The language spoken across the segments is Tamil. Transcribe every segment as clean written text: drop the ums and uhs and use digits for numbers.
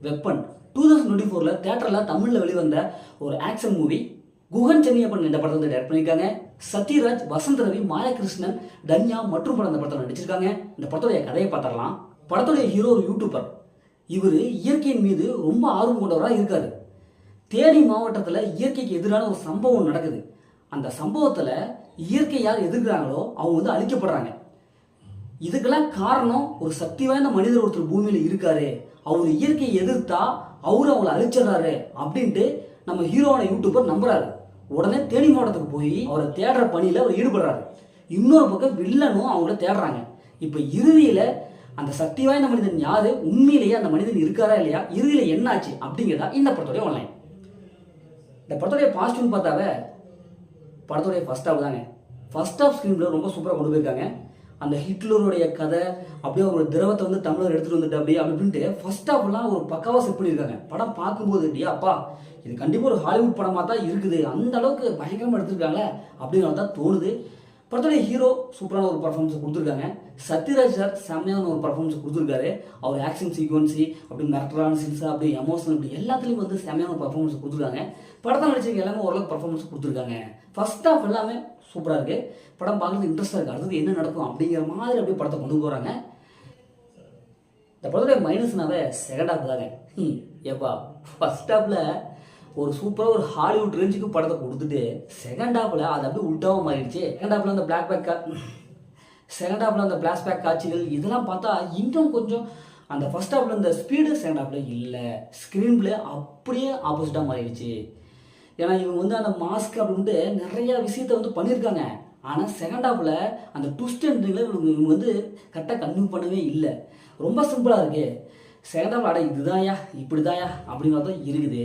வெப்பன் 2024 தியேட்டர்ல தமிழ்ல வெளிவந்த ஒரு ஆக்ஷன் மூவி. குகன் சென்னியப்பன் இந்த படத்தை வந்து டைரக்ட் பண்ணியிருக்காங்க. சத்யராஜ், வசந்த் ரவி, மாயகிருஷ்ணன், தன்யா மற்றும் படம் இந்த படத்தில் நடிச்சிருக்காங்க. இந்த படத்துடைய கதையை பார்த்துடலாம். படத்துடைய ஹீரோ ஒரு யூடியூபர். இவர் இயற்கையின் மீது ரொம்ப ஆர்வம் கொண்டவராக இருக்காரு. தேனி மாவட்டத்தில் இயற்கைக்கு எதிரான ஒரு சம்பவம் நடக்குது. அந்த சம்பவத்தில் இயற்கை யார் எதிர்க்கிறாங்களோ அவங்க வந்து அழிக்கப்படுறாங்க. இதுக்கெல்லாம் காரணம் ஒரு சக்தி வாய்ந்த மனிதர் ஒருத்தர் பூமியில் இருக்காரு, அவர் இயற்கையை எதிர்த்தா அவரு அவங்களை அழிச்சிடறாரு அப்படின்ட்டு நம்ம ஹீரோவான யூடியூபர் நம்புறாரு. உடனே தேனி மாவட்டத்துக்கு போய் அவரை தேடுற பணியில் அவர் ஈடுபடுறாரு. இன்னொரு பக்கம் வில்லனும் அவங்கள தேடுறாங்க. இப்போ இறுதியில் அந்த சக்தி வாய்ந்த மனிதன் யாரு, உண்மையிலேயே அந்த மனிதன் இருக்காரா இல்லையா, இறுதியில் என்ன ஆச்சு அப்படிங்கிறதா இந்த படத்துடைய ஆன்லைன். இந்த படத்துடைய பாசிட்டிவ் பார்த்தாவே படத்துடைய ஃபர்ஸ்ட் ஹாஃப் தாங்க. ஃபர்ஸ்ட் ஹாஃப் ஸ்க்ரீனில் ரொம்ப சூப்பராக கொண்டு போயிருக்காங்க. அந்த ஹிட்லருடைய கதை அப்படியே ஒரு திரவத்தை வந்து தமிழர் எடுத்துகிட்டு வந்துட்டு அப்படின்ட்டு ஃபர்ஸ்ட் ஹாஃப்லாம் ஒரு பக்காவாக செட் பண்ணியிருக்காங்க. படம் பார்க்கும்போது அப்பா இது கண்டிப்பாக ஒரு ஹாலிவுட் படமாக தான் இருக்குது, அந்த அளவுக்கு பயங்கரமாக எடுத்திருக்காங்க அப்படிங்கிறது தான் தோணுது. படத்துடைய ஹீரோ சூப்பரான ஒரு பர்ஃபார்மன்ஸ் கொடுத்துருக்காங்க. சத்யராஜ் சார் செம்மையான ஒரு பர்ஃபார்மன்ஸ் கொடுத்துருக்காரு. அவர் ஆக்ஷன் சீக்வன்ஸி அப்படி மிரட்டரான சீன்ஸு அப்படி எமோஷனல் இப்படி எல்லாத்துலேயும் வந்து செம்மையான ஒரு பர்ஃபார்மன்ஸ் கொடுத்துருக்காங்க. படத்தில் நடிச்சிருக்க எல்லாமே ஓரளவுக்கு பர்ஃபார்மன்ஸ் கொடுத்துருக்காங்க. ஃபர்ஸ்ட் ஹாஃப் எல்லாமே சூப்பராக இருக்குது. படம் பார்க்குறது இன்ட்ரெஸ்டாக இருக்குது. அடுத்தது என்ன நடக்கும் அப்படிங்கிற மாதிரி அப்படியே படத்தை கொண்டு போகிறாங்க. இந்த படத்துடைய மைனஸ்னாவே செகண்ட் ஹாஃப் தாங்க. ஏப்பா ஃபர்ஸ்ட் ஹாஃபில் ஒரு சூப்பராக ஒரு ஹாலிவுட் ரேஞ்சுக்கு படத்தை கொடுத்துட்டு செகண்ட் ஹாஃபில் அது அப்படியே உல்ட்டாவும் மாறிடுச்சு. செகண்ட் ஹாஃபில் அந்த பிளாஷ்பேக் காட்சிகள் இதெல்லாம் பார்த்தா இன்னும் கொஞ்சம் அந்த ஃபர்ஸ்ட் ஹாஃபில் இந்த ஸ்பீடு செகண்ட் ஹாஃபில் இல்லை. ஸ்க்ரீன் பிளே அப்படியே ஆப்போசிட்டாக மாறிடுச்சு. ஏன்னா இவங்க வந்து அந்த மாஸ்க் அப்படின்ட்டு நிறைய விஷயத்த வந்து பண்ணியிருக்காங்க. ஆனால் செகண்ட் ஹாஃபில் அந்த ட்விஸ்ட் எண்டிங்கில் இவங்க வந்து கரெக்டாக கன்வியூ பண்ணவே இல்லை. ரொம்ப சிம்பிளாக இருக்கு. செகண்ட் ஹாஃபில் அட இதுதாயா இப்படிதாயா அப்படிங்கிறது தான் இருக்குது.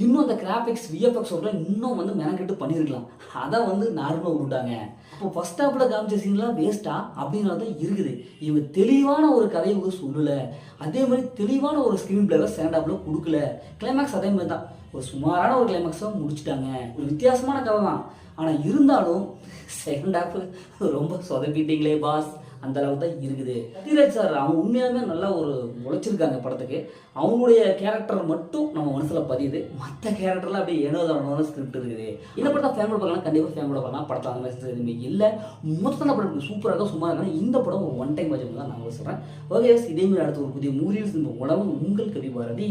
இன்னும் அந்த கிராஃபிக்ஸ் விஎஃப்எக்ஸ் ஒர்க்கில் இன்னும் வந்து மெனக்கெட்டு பண்ணியிருக்கலாம். அதை வந்து நார்மலாக விட்டுட்டாங்க. அப்போ ஃபர்ஸ்ட் ஹாஃபில் காமிச்ச சீன்லாம் வேஸ்ட்டா அப்படிங்கிறது தான் இருக்குது. இவங்க தெளிவான ஒரு கதையை வந்து சொல்லலை. அதே மாதிரி தெளிவான ஒரு ஸ்க்ரீன் பிளேவை செகண்ட் ஹாஃபில் கொடுக்கல. கிளைமேக்ஸ் அதே மாதிரி தான் ஒரு சுமாரான ஒரு கிளைமேக்ஸாக முடிச்சுட்டாங்க. ஒரு வித்தியாசமான கதை தான். ஆனால் இருந்தாலும் செகண்ட் ஹாஃப் ரொம்ப சொதப்பிட்டீங்களே பாஸ் அந்த அளவுக்கு தான் இருக்குது. சத்யராஜ் சார் அவங்க உண்மையாலுமே நல்லா ஒரு உழைச்சிருக்காங்க படத்துக்கு. அவங்களுடைய கேரக்டர் மட்டும் நம்ம மனசில் பதியுது. மற்ற கேரக்டர்லாம் அப்படியே ஏனோதான ஸ்கிரிப்ட் இருக்குது. இந்த படத்தை ஃபேமிலி பார்க்கலாம், கண்டிப்பாக ஃபேமிலியோட பார்க்கலாம். படத்தை அந்த மாதிரி எதுவுமே இல்லை. மொத்தம் படம் சூப்பராக இருக்கும், சும்மா இருக்காங்க. இந்த படம் ஒரு ஒன் டைம் வாட்ச் தான் நான் சொல்கிறேன். ஓகே, இதேமாதிரி அடுத்த ஒரு புதிய மூவிஸ் உடம்பு உங்கள் கவி பாரதி.